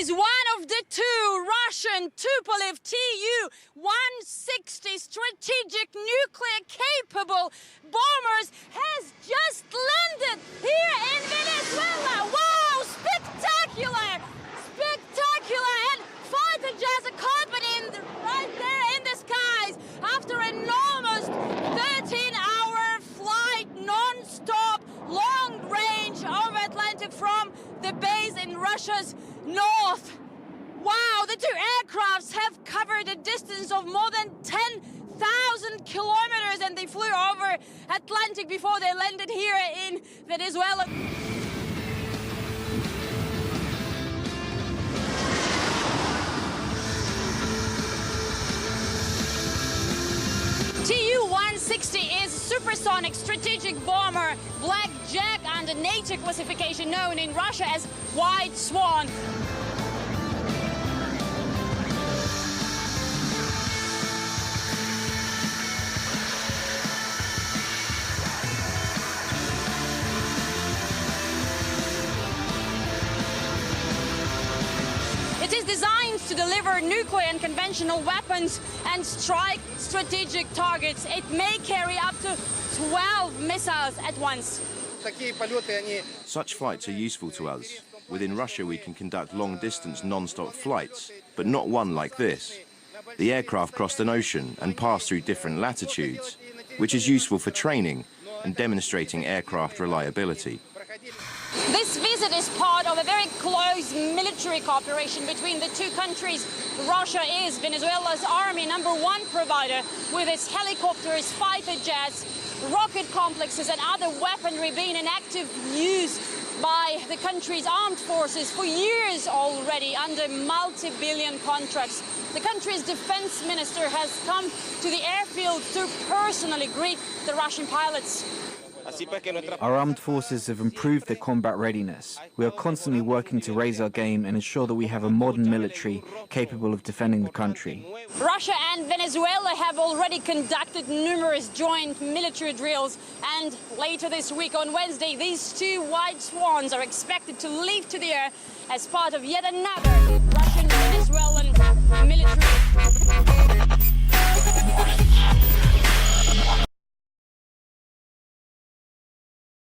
is one of the two Russian Tupolev Tu-160 strategic nuclear-capable bombers has just landed here in Venezuela. Wow, spectacular! Spectacular! And fighter jets accompanying right there in the skies after an almost 13-hour flight, non-stop, long-range over Atlantic from the base in Russia's north. Wow, the two aircrafts have covered a distance of more than 10,000 kilometers, and they flew over Atlantic before they landed here in Venezuela. Tu-160 is supersonic strategic bomber, Black Jack, under NATO classification known in Russia as White Swan. It is designed to deliver nuclear and conventional weapons and strike strategic targets. It may carry up to 12 missiles at once. Such flights are useful to us. Within Russia, we can conduct long-distance non-stop flights, but not one like this. The aircraft crossed an ocean and passed through different latitudes, which is useful for training and demonstrating aircraft reliability. This visit is part of a very close military cooperation between the two countries. Russia is Venezuela's army #1 provider, with its helicopters, fighter jets, rocket complexes and other weaponry being in active use by the country's armed forces for years already under multi-billion contracts. The country's defense minister has come to the airfield to personally greet the Russian pilots. Our armed forces have improved their combat readiness. We are constantly working to raise our game and ensure that we have a modern military capable of defending the country. Russia and Venezuela have already conducted numerous joint military drills, and later this week on Wednesday, these two White Swans are expected to leap to the air as part of yet another Russian-Venezuelan military.